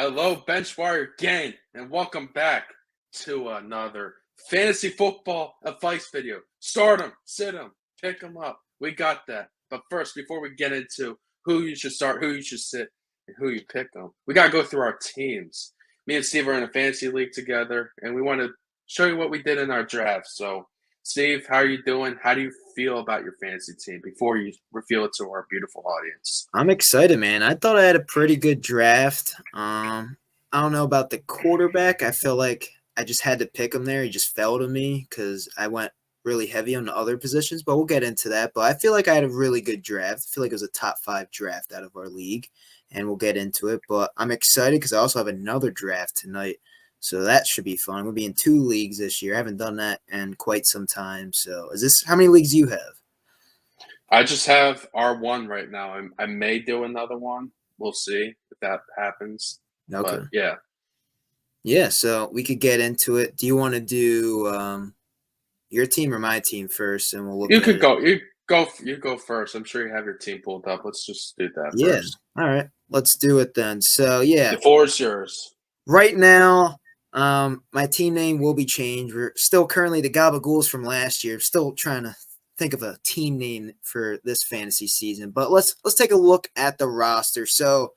Hello, Benchwire gang, and welcome back to another fantasy football advice video. Start them, sit them, pick them up. We got that. But first, before we get into who you should start, who you should sit, and who you pick them, we got to go through our teams. Me and Steve are in a fantasy league together, and we want to show you what we did in our draft. So, Steve, how are you doing? How do you feel about your fantasy team before you reveal it to our beautiful audience? I'm excited, man. I thought I had a pretty good draft. I don't know about the quarterback. I feel like I just had to pick him there. He just fell to me because I went really heavy on the other positions, but we'll get into that. But I feel like I had a really good draft. I feel like it was a top 5 draft out of our league, and we'll get into it. But I'm excited because I also have another draft tonight. So that should be fun. We'll be in 2 leagues this year. I haven't done that in quite some time. So how many leagues do you have? I just have R1 right now. I may do another one. We'll see if that happens. Okay. But yeah, Yeah, so we could get into it. Do you want to do your team or my team first, and we'll look you at could it? go. You go first. I'm sure you have your team pulled up. Let's just do that Yeah. first. All right. Let's do it then. So yeah, The floor is yours. right now, my team name will be changed. We're still currently the Gabagools from last year. Still trying to think of a team name for this fantasy season. But let's take a look at the roster. So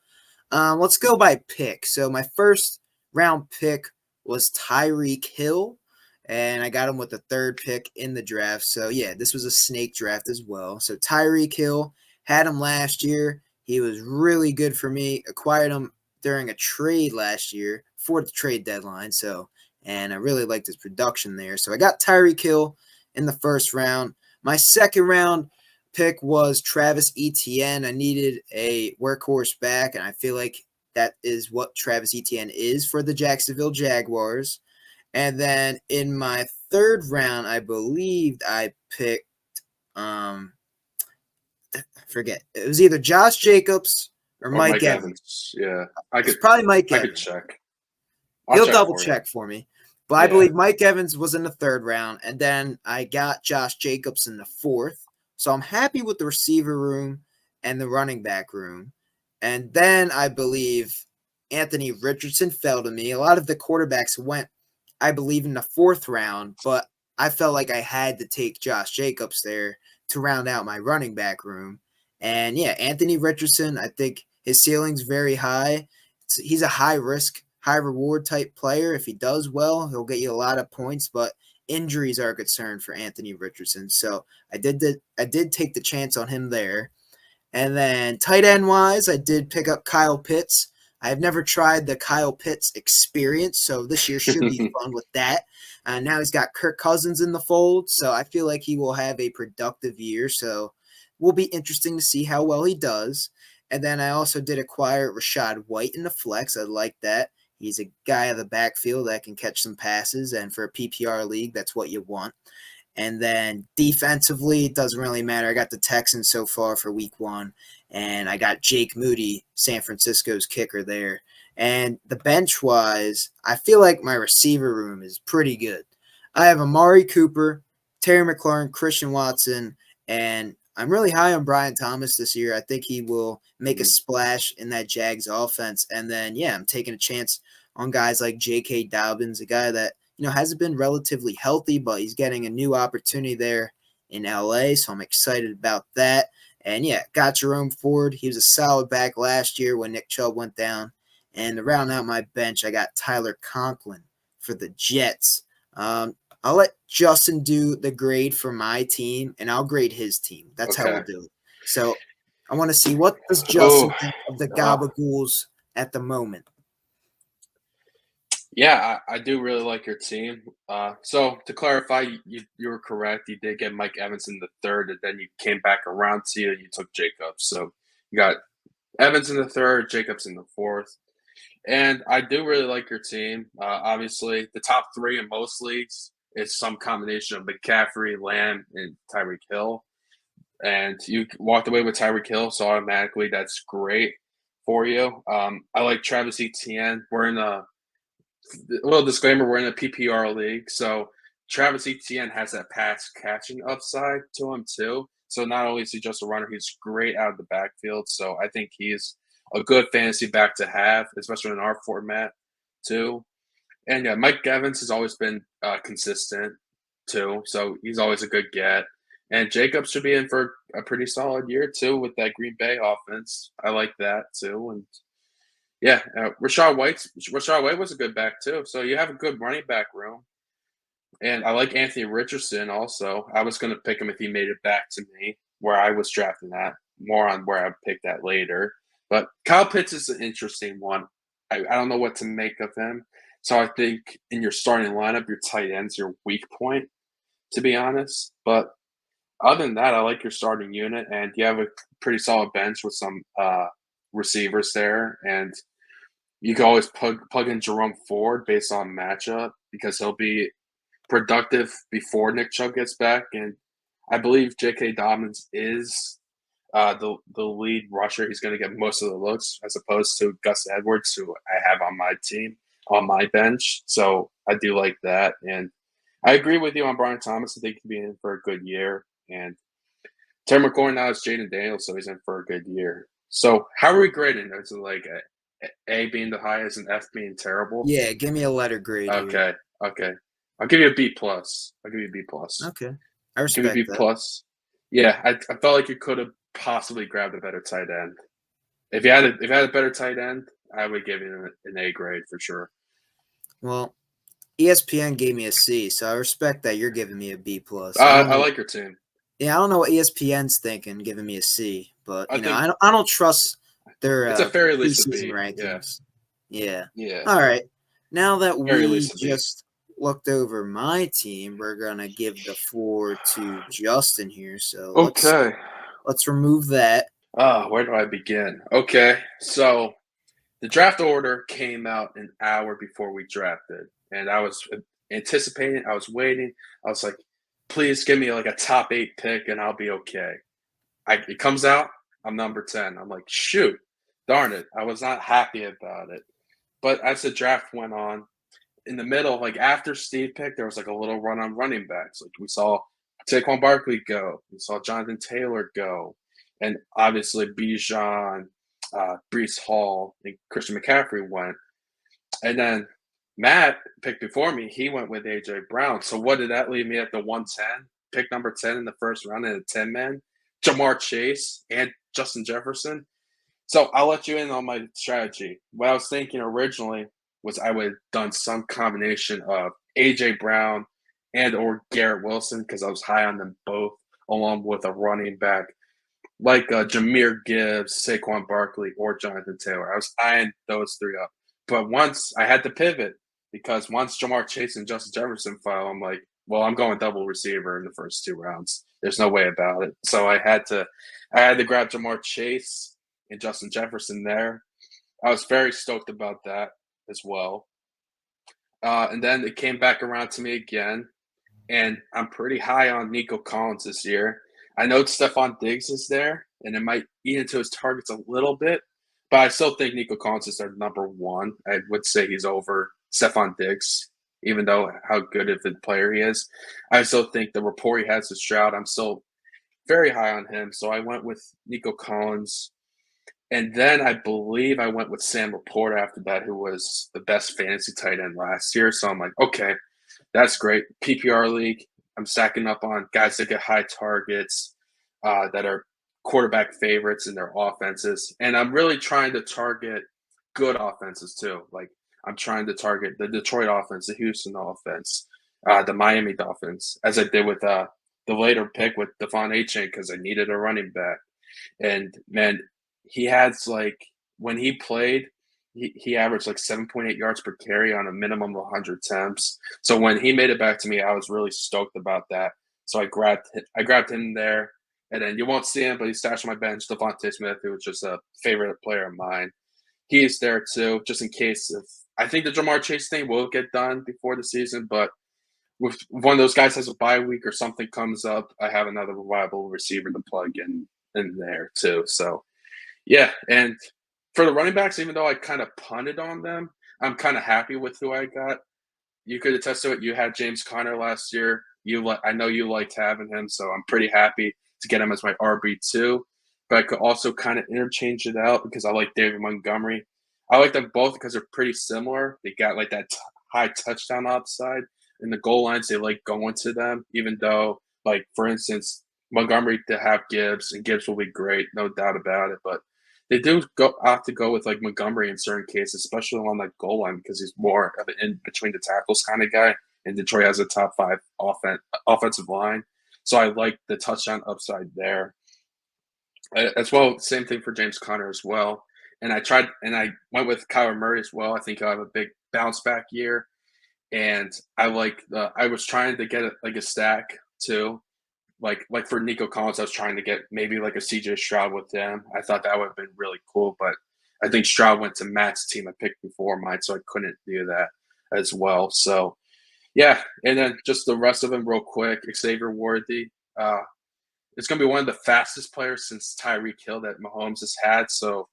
let's go by pick. So my first round pick was Tyreek Hill, and I got him with the 3rd pick in the draft. So yeah, this was a snake draft as well. So Tyreek Hill, had him last year. He was really good for me. Acquired him during a trade last year for the trade deadline. And I really liked his production there. So I got Tyreek Hill in the first round. My second round pick was Travis Etienne. I needed a workhorse back, and I feel like that is what Travis Etienne is for the Jacksonville Jaguars. And then in my 3rd round, I believed I picked I forget. It was either Josh Jacobs or Or Mike Mike Evans. Evans. Yeah, It's probably Mike I could Evans. check. I'll He'll check double for you. check for me. But I Yeah. believe Mike Evans was in the 3rd round, and then I got Josh Jacobs in the 4th. So I'm happy with the receiver room and the running back room. And then I believe Anthony Richardson fell to me. A lot of the quarterbacks went, I believe, in the 4th round, but I felt like I had to take Josh Jacobs there to round out my running back room. And yeah, Anthony Richardson, I think his ceiling's very high. He's a high risk, high reward type player. If he does well, he'll get you a lot of points, but injuries are a concern for Anthony Richardson. So I did take the chance on him there. And then tight end wise, I did pick up Kyle Pitts. I've never tried the Kyle Pitts experience, so this year should be fun with that. Now he's got Kirk Cousins in the fold, so I feel like he will have a productive year. So will be interesting to see how well he does. And then I also did acquire Rashad White in the flex. I like that. He's a guy of the backfield that can catch some passes, and for a PPR league, that's what you want. And then defensively, it doesn't really matter. I got the Texans so far for week 1, and I got Jake Moody, San Francisco's kicker there. And the bench wise, I feel like my receiver room is pretty good. I have Amari Cooper, Terry McLaurin, Christian Watson, and I'm really high on Brian Thomas this year. I think he will make a splash in that Jags offense. And then, yeah, I'm taking a chance on guys like J.K. Dobbins, a guy that hasn't been relatively healthy, but he's getting a new opportunity there in LA. So I'm excited about that. And yeah, got Jerome Ford. He was a solid back last year when Nick Chubb went down. And to round out my bench, I got Tyler Conklin for the Jets. I'll let Justin do the grade for my team, and I'll grade his team. That's how we'll Okay. do it. So I want to see, what does Oh. Justin think of the Gabagools at the moment? Yeah, I do really like your team. So to clarify, you were correct. You did get Mike Evans in the 3rd, and then you came back around to you. You took Jacobs. So you got Evans in the 3rd, Jacobs in the 4th. And I do really like your team. Obviously, the top 3 in most leagues is some combination of McCaffrey, Lamb, and Tyreek Hill. And you walked away with Tyreek Hill, so automatically that's great for you. I like Travis Etienne. We're in a little disclaimer, we're in a PPR league, so Travis Etienne has that pass catching upside to him too. So not only is he just a runner, he's great out of the backfield. So I think he's a good fantasy back to have, especially in our format too. And yeah, Mike Evans has always been consistent too, so he's always a good get. And Jacobs should be in for a pretty solid year too with that Green Bay offense. I like that too. And yeah, Rashad White was a good back too. So you have a good running back room. And I like Anthony Richardson also. I was going to pick him if he made it back to me where I was drafting that. More on where I picked that later. But Kyle Pitts is an interesting one. I don't know what to make of him. So I think in your starting lineup, your tight end's your weak point, to be honest. But other than that, I like your starting unit, and you have a pretty solid bench with some receivers there. And you can always plug in Jerome Ford based on matchup because he'll be productive before Nick Chubb gets back. And I believe J.K. Dobbins is the lead rusher. He's going to get most of the looks as opposed to Gus Edwards, who I have on my team, on my bench. So I do like that. And I agree with you on Brian Thomas. I think he'll be in for a good year. And Terry McLaurin now is Jaden Daniels, so he's in for a good year. So how are we grading? Is it like A being the highest and F being terrible? Yeah, give me a letter grade here. Okay. I'll give you a B plus. I'll give you a B plus. Okay. I Give me a respect B that. plus. Yeah, I felt like you could have possibly grabbed a better tight end. If you had a better tight end, I would give you an A grade for sure. Well, ESPN gave me a C, so I respect that you're giving me a B plus. I like your team. Yeah, I don't know what ESPN's thinking, giving me a C, but I think I don't trust their it's a fair least a preseason B. rankings. Yeah. Yeah. All right. Now that Very we least a B. just looked over my team, we're gonna give the floor to Justin here. So Okay. let's remove that. Where do I begin? Okay, so the draft order came out an hour before we drafted, and I was anticipating. I was waiting. I was like, "Please give me like a top 8 pick, and I'll be okay." It comes out. I'm number 10. I'm like, "Shoot, darn it!" I was not happy about it. But as the draft went on, in the middle, like after Steve picked, there was like a little run on running backs. Like we saw Saquon Barkley go, we saw Jonathan Taylor go, and obviously Bijan, Brees Hall, and Christian McCaffrey went. And then Matt picked before me. He went with AJ Brown. So what did that leave me at the 110? Pick number 10 in the first round in a 10-man. Jamar Chase and Justin Jefferson. So I'll let you in on my strategy. What I was thinking originally was I would have done some combination of AJ Brown and or Garrett Wilson because I was high on them both, along with a running back like Jahmyr Gibbs, Saquon Barkley, or Jonathan Taylor. I was eyeing those three up. But once I had to pivot because once Jamar Chase and Justin Jefferson fell, I'm like, well, I'm going double receiver in the first 2 rounds. There's no way about it. So I had to grab Jamar Chase and Justin Jefferson there. I was very stoked about that as well. And then it came back around to me again, and I'm pretty high on Nico Collins this year. I know Stephon Diggs is there, and it might eat into his targets a little bit, but I still think Nico Collins is their number one. I would say he's over Stephon Diggs, even though how good of a player he is. I still think the rapport he has with Stroud, I'm still very high on him. So I went with Nico Collins. And then I believe I went with Sam Laporta after that, who was the best fantasy tight end last year. So I'm like, okay, that's great. PPR league, I'm stacking up on guys that get high targets, that are quarterback favorites in their offenses. And I'm really trying to target good offenses too. Like I'm trying to target the Detroit offense, the Houston offense, the Miami Dolphins, as I did with the later pick with Devon Achane because I needed a running back. And man, he has like when he played, he averaged like 7.8 yards per carry on a minimum of 100 attempts. So when he made it back to me, I was really stoked about that. So I grabbed him there, and then you won't see him, but he's stashed on my bench. Devontae Smith, who was just a favorite player of mine, he's there too, just in case. If I think the Jamar Chase thing will get done before the season, but if one of those guys has a bye week or something comes up, I have another reliable receiver to plug in there too. So yeah, and for the running backs, even though I kind of punted on them, I'm kind of happy with who I got. You could attest to it. You had James Conner last year. I know you liked having him, so I'm pretty happy to get him as my RB2. but I could also kind of interchange it out because I like David Montgomery. I like them both because they're pretty similar. They got like that high touchdown upside, and the goal lines they like going to them. Even though, like for instance, Montgomery to have Gibbs, and Gibbs will be great, no doubt about it. But they do go have to go with like Montgomery in certain cases, especially on that goal line because he's more of an in between the tackles kind of guy. And Detroit has a top five offensive line, so I like the touchdown upside there as well. Same thing for James Conner as well. And I went with Kyler Murray as well. I think he'll have a big bounce back year. And I was trying to get like a stack too. Like for Nico Collins, I was trying to get maybe like a CJ Stroud with him. I thought that would have been really cool, but I think Stroud went to Matt's team I picked before mine, so I couldn't do that as well. So yeah, and then just the rest of them real quick. Xavier Worthy. It's going to be one of the fastest players since Tyreek Hill that Mahomes has had. So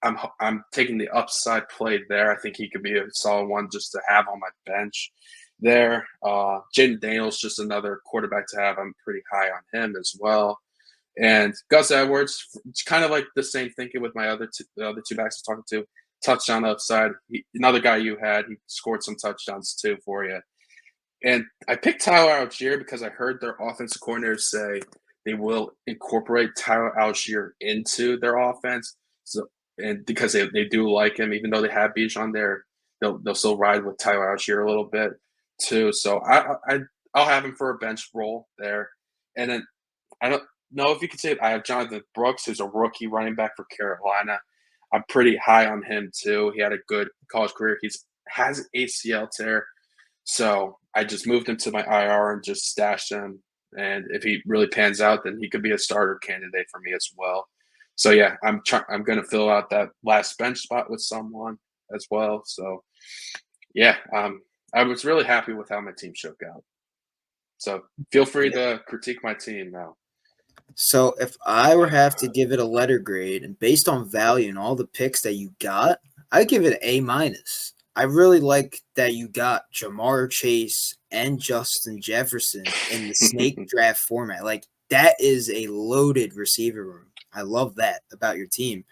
I'm taking the upside play there. I think he could be a solid one just to have on my bench there. Jaden Daniels, just another quarterback to have. I'm pretty high on him as well. And Gus Edwards, it's kind of like the same thinking with my the other two backs I was talking to. Touchdown upside. Another guy you had, he scored some touchdowns too for you. And I picked Tyler Algier because I heard their offensive coordinator say they will incorporate Tyler Algier into their offense. So, and because they do like him, even though they have Bijan there, they'll still ride with Tyler Algier a little bit too. So I'll have him for a bench role there. And then I don't know if you could say it, I have Jonathan Brooks, who's a rookie running back for Carolina. I'm pretty high on him too. He had a good college career. Has ACL tear. So I just moved him to my IR and just stashed him. And if he really pans out, then he could be a starter candidate for me as well. So yeah, I'm going to fill out that last bench spot with someone as well. So yeah, I was really happy with how my team shook out. So feel free to critique my team now. So if I were have to give it a letter grade and based on value and all the picks that you got, I'd give it an A minus. I really like that you got Jamar Chase and Justin Jefferson in the snake draft format. Like that is a loaded receiver room. I love that about your team.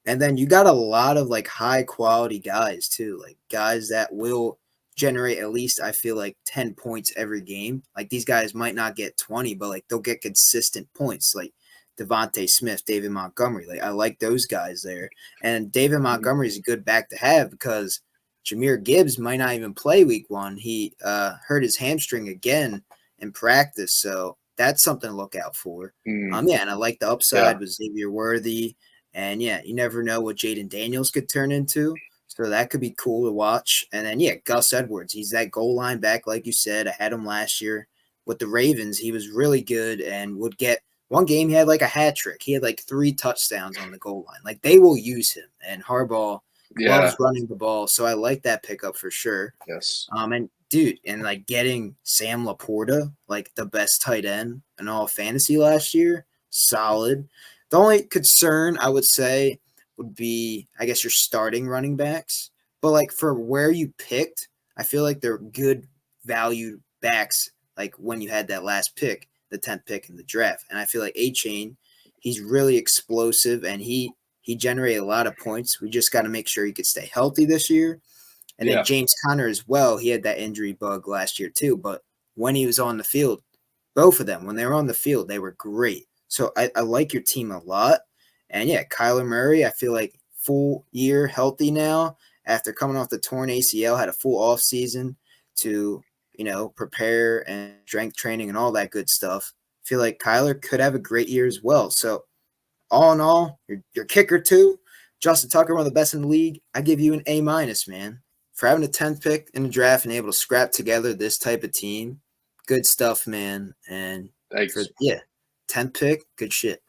And then you got a lot of like high quality guys too, like guys that will generate at least I feel like 10 points every game. Like these guys might not get 20, but like they'll get consistent points like Devontae Smith, David Montgomery. Like I like those guys there. And David Montgomery is a good back to have because Jahmyr Gibbs might not even play week one. He hurt his hamstring again in practice. So that's something to look out for. Yeah, and I like the upside with Xavier Worthy. And yeah, you never know what Jaden Daniels could turn into. So that could be cool to watch. And then, yeah, Gus Edwards. He's that goal line back, like you said. I had him last year with the Ravens. He was really good and would get one game. He had like a hat trick. He had like 3 touchdowns on the goal line. Like they will use him. And Harbaugh loves running the ball. So I like that pickup for sure. Yes. And dude, and like getting Sam Laporta, like the best tight end in all fantasy last year, solid. The only concern I would say would be, I guess, your starting running backs. But like for where you picked, I feel like they're good value backs. Like when you had that last pick, the 10th pick in the draft, and I feel like A-Chain, he's really explosive and he generated a lot of points. We just got to make sure he could stay healthy this year. And then James Conner as well. He had that injury bug last year too. But when he was on the field, both of them, when they were on the field, they were great. So I like your team a lot. And yeah, Kyler Murray, I feel like full year healthy now after coming off the torn ACL, had a full off season to, prepare and strength training and all that good stuff. I feel like Kyler could have a great year as well. So all in all, your kicker too, Justin Tucker, one of the best in the league. I give you an A minus, man. For having a 10th pick in the draft and able to scrap together this type of team, good stuff, man. And thanks. 10th pick, good shit.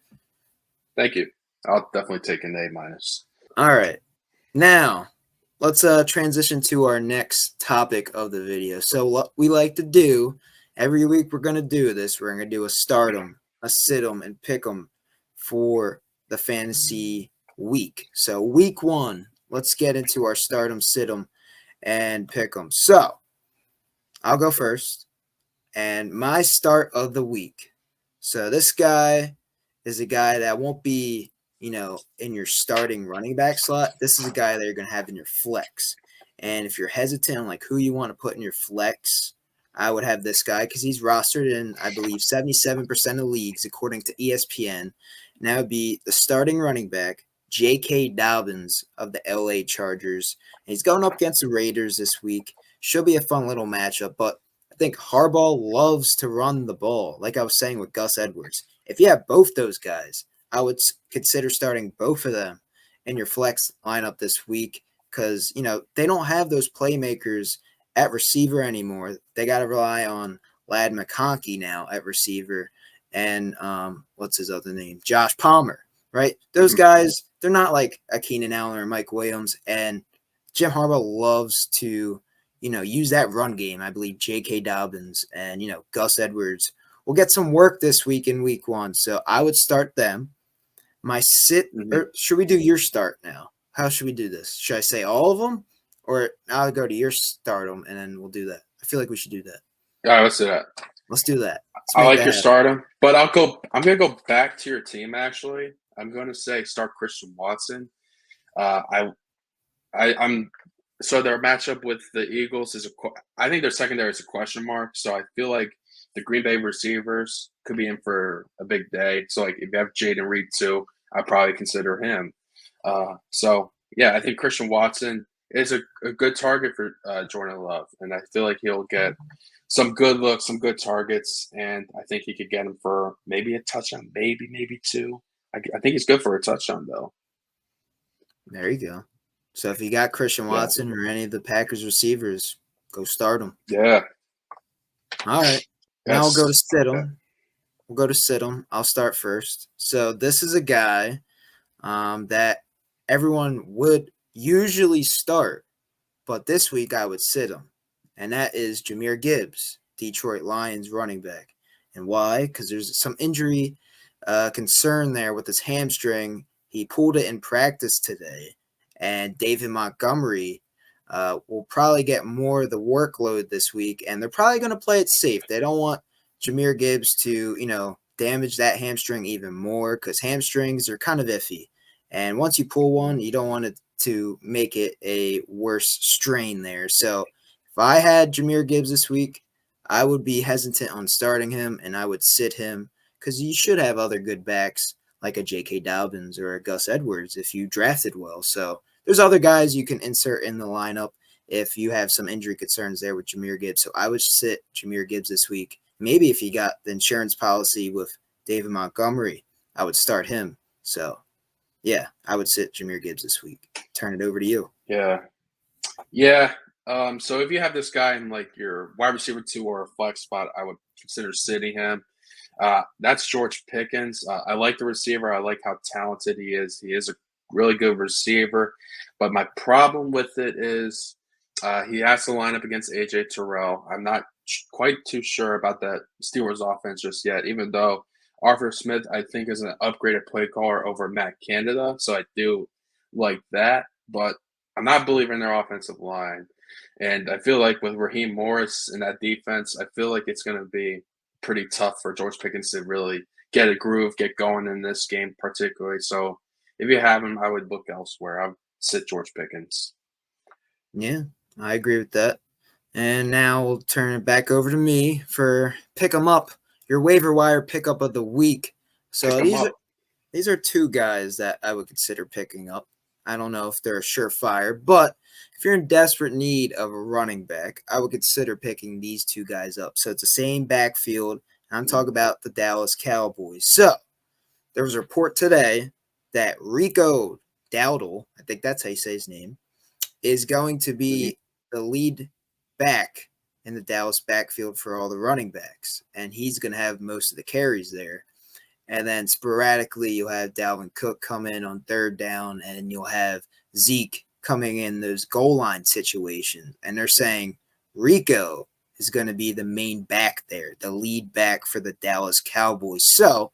Thank you. I'll definitely take an A minus. All right. Now, let's transition to our next topic of the video. So what we like to do, every week we're going to do this. We're going to do a start 'em, a sit 'em, and pick 'em for the fantasy week. So week 1, let's get into our start 'em, sit 'em, and pick 'em. So I'll go first. And my start of the week. So this guy is a guy that won't be in your starting running back slot, this is a guy that you're going to have in your flex. And if you're hesitant on like who you want to put in your flex, I would have this guy because he's rostered in, I believe, 77% of leagues according to ESPN. And that would be the starting running back, J.K. Dobbins of the L.A. Chargers. And he's going up against the Raiders this week. Should be a fun little matchup, but I think Harbaugh loves to run the ball, like I was saying with Gus Edwards. If you have both those guys, I would consider starting both of them in your flex lineup this week because, they don't have those playmakers at receiver anymore. They got to rely on Lad McConkey now at receiver and what's his other name? Josh Palmer, right? Those guys, they're not like a Keenan Allen or Mike Williams. And Jim Harbaugh loves to, use that run game. I believe J.K. Dobbins and, Gus Edwards will get some work this week in week 1. So I would start them. My sit, or should we do your start now? How should we do this? Should I say all of them? Or I'll go to your stardom and then we'll do that. I feel like we should do that. All right, let's do that. Let's do that. I like your stardom, but I'm gonna go back to your team. Actually, I'm going to say start Christian Watson. I'm so their matchup with the Eagles I think their secondary is a question mark. So I feel like the Green Bay receivers could be in for a big day. So like if you have Jaden Reed too, I'd probably consider him. So yeah, I think Christian Watson is a good target for Jordan Love, and I feel like he'll get some good looks, some good targets, and I think he could get him for maybe a touchdown, maybe 2. I think he's good for a touchdown though. There you go. So if you got Christian Watson or any of the Packers receivers, go start them. Yeah. All right. Now we'll go to sit him. We'll go to sit him. I'll start first. So this is a guy that everyone would usually start, but this week I would sit him, and that is Jahmyr Gibbs, Detroit Lions running back. And why? Because there's some injury concern there with his hamstring. He pulled it in practice today, and David Montgomery will probably get more of the workload this week, and they're probably going to play it safe. They don't want Jahmyr Gibbs to, damage that hamstring even more because hamstrings are kind of iffy. And once you pull one, you don't want it to make it a worse strain there. So if I had Jahmyr Gibbs this week, I would be hesitant on starting him, and I would sit him because you should have other good backs like a J.K. Dobbins or a Gus Edwards if you drafted well. So there's other guys you can insert in the lineup if you have some injury concerns there with Jahmyr Gibbs. So I would sit Jahmyr Gibbs this week. Maybe if you got the insurance policy with David Montgomery, I would start him. So, yeah, I would sit Jahmyr Gibbs this week. Turn it over to you. Yeah. So if you have this guy in like your wide receiver 2 or a flex spot, I would consider sitting him. That's George Pickens. I like the receiver. I like how talented he is. He is a really good receiver. But my problem with it is he has to line up against A.J. Terrell. I'm not quite too sure about that Steelers offense just yet, even though Arthur Smith, I think, is an upgraded play caller over Matt Canada. So I do like that. But I'm not believing in their offensive line. And I feel like with Raheem Morris in that defense, I feel like it's going to be pretty tough for George Pickens to really get a groove, get going in this game particularly. So if you have him, I would look elsewhere. I would sit George Pickens. Yeah, I agree with that. And now we'll turn it back over to me for pick 'em up, your waiver wire pickup of the week. So these are 2 guys that I would consider picking up. I don't know if they're a surefire, but if you're in desperate need of a running back, I would consider picking these 2 guys up. So it's the same backfield. I'm talking about the Dallas Cowboys. So there was a report today that Rico Dowdle, I think that's how you say his name, is going to be the lead back in the Dallas backfield for all the running backs. And he's going to have most of the carries there. And then sporadically, you'll have Dalvin Cook come in on 3rd down, and you'll have Zeke coming in those goal line situations. And they're saying Rico is going to be the main back there, the lead back for the Dallas Cowboys. So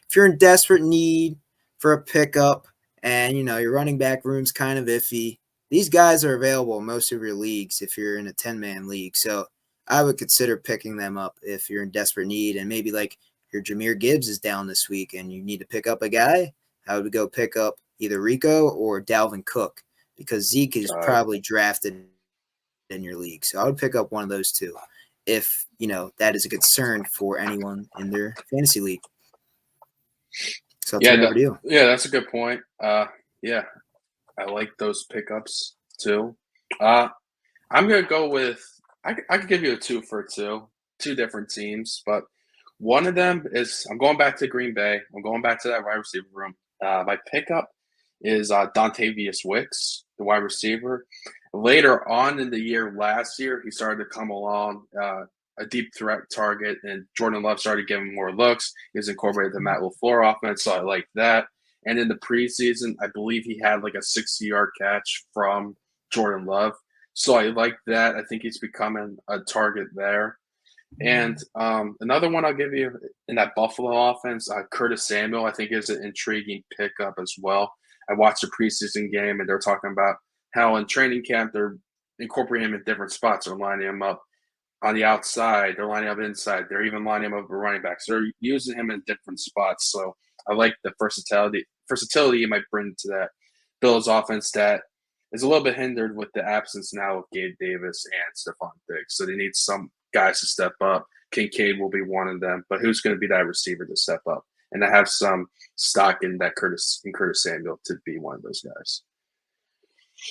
if you're in desperate need for a pickup and, your running back room's kind of iffy, these guys are available in most of your leagues if you're in a 10-man league. So I would consider picking them up if you're in desperate need, and maybe like your Jahmyr Gibbs is down this week and you need to pick up a guy, I would go pick up either Rico or Dalvin Cook because Zeke is probably drafted in your league. So I would pick up one of those two if, that is a concern for anyone in their fantasy league. So I'll turn it over to you. Yeah, that's a good point. Yeah, I like those pickups too. I'm going to go with I could give you a 2 for 2 different teams, but one of them is I'm going back to Green Bay. I'm going back to that wide receiver room. My pickup is Dontavius Wicks, the wide receiver. Later on in the year last year, he started to come along, a deep threat target, and Jordan Love started giving more looks. He was incorporated the Matt LaFleur offense, so I like that. And in the preseason, I believe he had like a 60-yard catch from Jordan Love. So I like that. I think he's becoming a target there. And another one I'll give you in that Buffalo offense, Curtis Samuel, I think is an intriguing pickup as well. I watched a preseason game, and they're talking about how in training camp they're incorporating him in different spots. They're lining him up on the outside. They're lining up inside. They're even lining him up for running backs. They're using him in different spots. So I like the versatility he might bring to that Bills offense that is a little bit hindered with the absence now of Gabe Davis and Stephon Diggs. So they need some guys to step up. Kincaid will be one of them, but who's going to be that receiver to step up? And I have some stock in that Curtis Samuel to be one of those guys.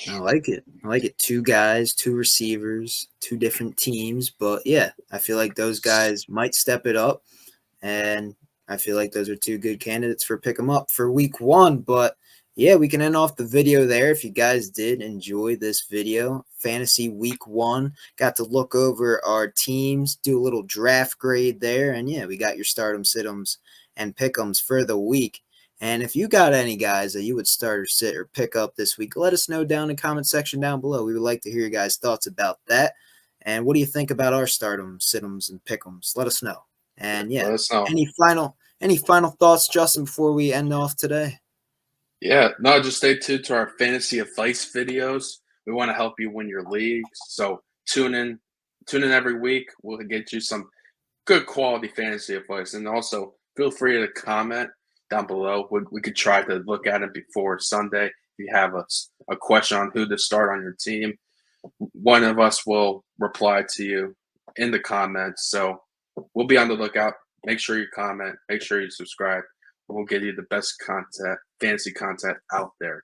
I like it. 2 guys, 2 receivers, 2 different teams. But yeah, I feel like those guys might step it up. And I feel like those are 2 good candidates for pick them up for week 1. But yeah, we can end off the video there. If you guys did enjoy this video, fantasy week 1, got to look over our teams, do a little draft grade there. And yeah, we got your stardom, situms, and pick'ems for the week. And if you got any guys that you would start or sit or pick up this week, let us know down in the comment section down below. We would like to hear your guys' thoughts about that. And what do you think about our stardom, situms, and pick'ems? Let us know. And yeah, any final thoughts, Justin, before we end off today? Yeah, no, just stay tuned to our fantasy advice videos. We want to help you win your leagues. So tune in every week. We'll get you some good quality fantasy advice. And also feel free to comment down below. We could try to look at it before Sunday. If you have a question on who to start on your team, one of us will reply to you in the comments. So we'll be on the lookout. Make sure you comment. Make sure you subscribe. We'll give you the best content, fantasy content out there.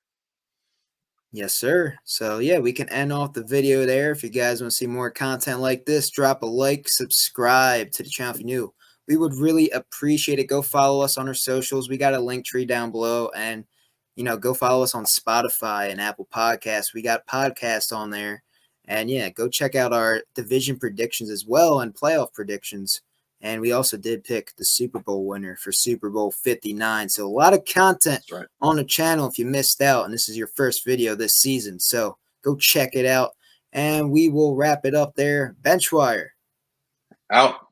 Yes, sir. So, yeah, we can end off the video there. If you guys want to see more content like this, drop a like, subscribe to the channel if you're new. We would really appreciate it. Go follow us on our socials. We got a link tree down below. And, go follow us on Spotify and Apple Podcasts. We got podcasts on there. And, yeah, go check out our division predictions as well and playoff predictions. And we also did pick the Super Bowl winner for Super Bowl 59. So a lot of content on the channel if you missed out. And this is your first video this season. So go check it out. And we will wrap it up there. Benchwire. Out.